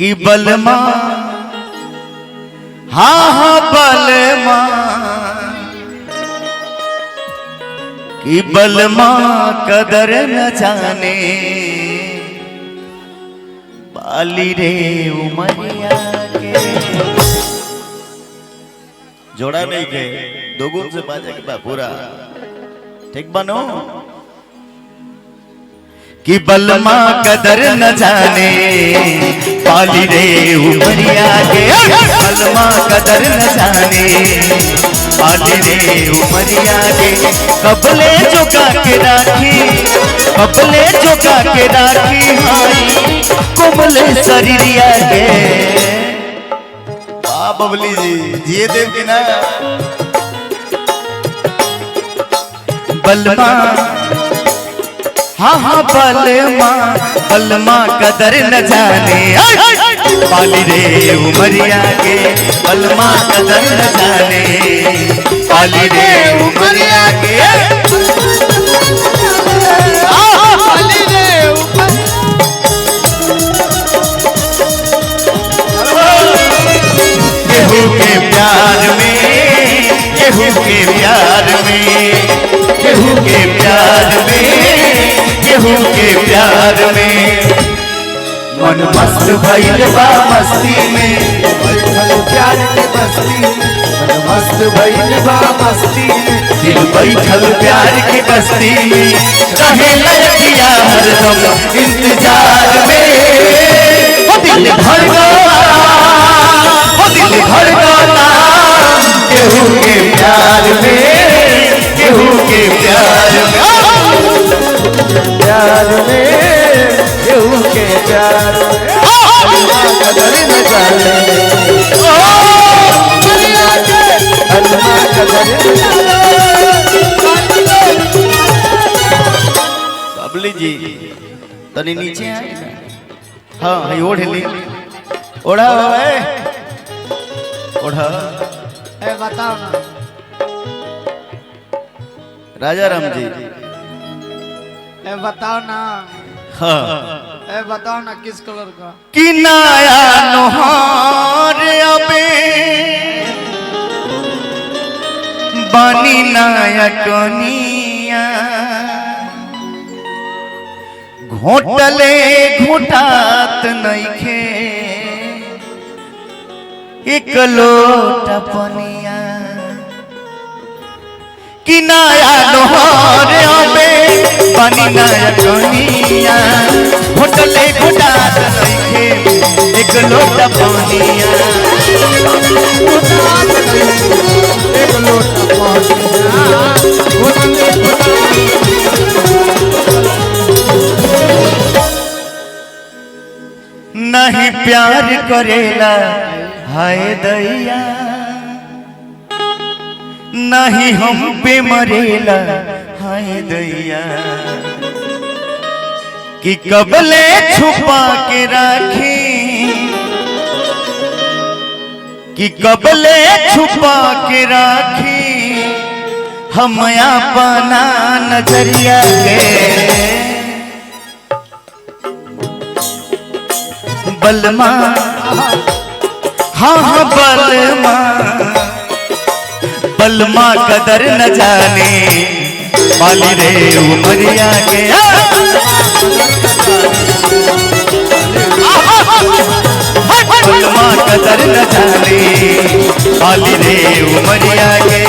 कि बलमा हाँ हाँ बलमा कि बलमा कदर न जाने बाली रे उमरिया के। जोड़ा नहीं के दोगुन से बाजा के बा पूरा ठीक बनो कि बलमा कदर न जाने बाली रे उमरिया के। बलमा कदर न जाने बाली रे उमरिया के। कबले चुका के राखी कबले चुका के राखी हाई कोमले शरीरिया के। बबली जी जिए देव की ना बलमा हाँ हाँ बलमा बलमा कदर न जाने बाली रे उमरिया के। बलमा कदर न जाने बाली रे उमरिया के। केहू के प्यार में केहू के प्यार में केहू के प्यार में केहू के प्यार में मन मस्त भइल बा मस्ती में। बैठल प्यार के बस्ती मन मस्त भइल बा मस्ती में। दिल बैठल प्यार के बस्ती में रहे लड़किया हरदम इंतजार में। दिल धड़का दिल धड़का केहू के प्यार में केहू के प्यार में प्यार में केहू के प्यार में कदर न जाने बबली जी तनी नीचे आए हाँ ओढ़ ली ओढ़ा ओढ़ा बताओ ना राजा राम जी बताओ ना हाँ बताओ ना किस कलर का कि नया नोहार अबे बानी नया कनिया घोटले घोटात नइखे एक लोटा पनिया। कि नया नोहर अबे बानी नया कनिया घोटले घोटात नइखे एक लोटा पनिया। एक लोटा नहीं प्यार करेला हाय दैया नहीं हम पे मरेला हाय दैया। कि कबले छुपा के राखी कि कबले छुपा के राखी हम अपना नजरिया के। बलमा हाँ हाँ बलमा बलमा कदर न जाने बाली रे उमरिया के। बलमा कदर न जाने बाली रे उमरिया के।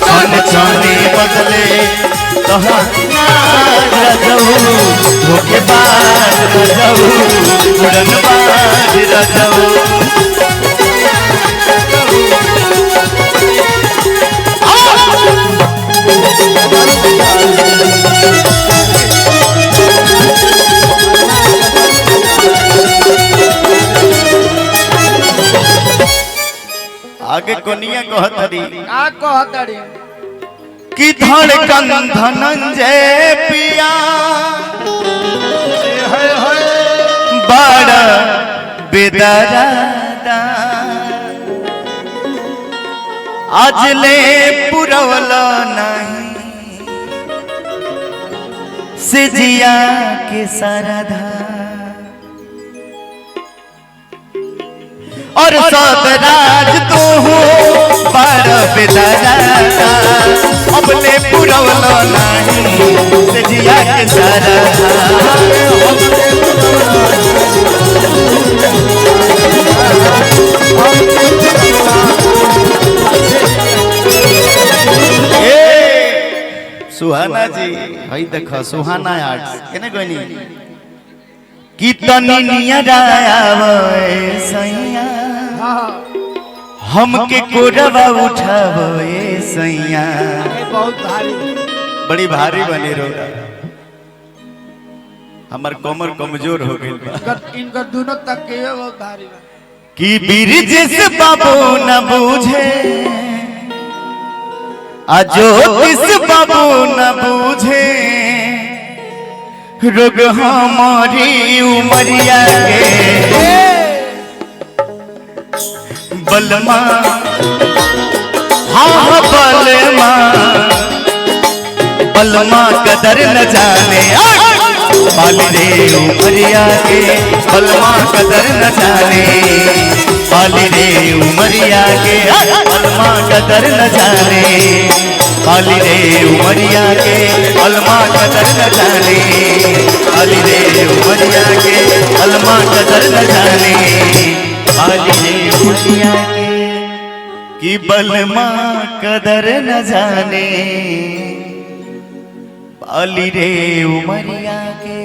छन छने बदले धोखेबाज रजऊ उड़नबाज रजऊ। आगे कोनिया कहतरी का कहतड़ी कि धड़कन धनंजय पिया बड़ा बेदरादा आज ले पुरवला नहीं सिजिया के सरधा और सदराज तो हो बड़ा बेदरादा अब ले पुरवला नहीं सिजिया के सरधा सुहाना जी भाई देखो सुहाना आर्ट्स केने कोनी की तनी नियरा आवे सैया हां हमके कोरवा उठावे सैया बहुत भारी बड़ी भारी बनी रो हमर कमर कमजोर हो गइल बा इनका दोनों तक के बहुत भारी बा की बीरज से बाबू न बूझे अजो किस बाबू न बूझे रोग हमारी उमरिया के बलमा हाँ बलमा बलमा कदर न जाने पाली रे उमरिया के बलमा कदर न जाने पाली रे उमरिया के बलमा कदर न जाने पाली रे उमरिया के बलमा कदर न जाने पाली रे उमरिया के बलमा कदर न जाने पाली रे उमरिया के कि बलमा कदर न जाने पाली रे उमरिया के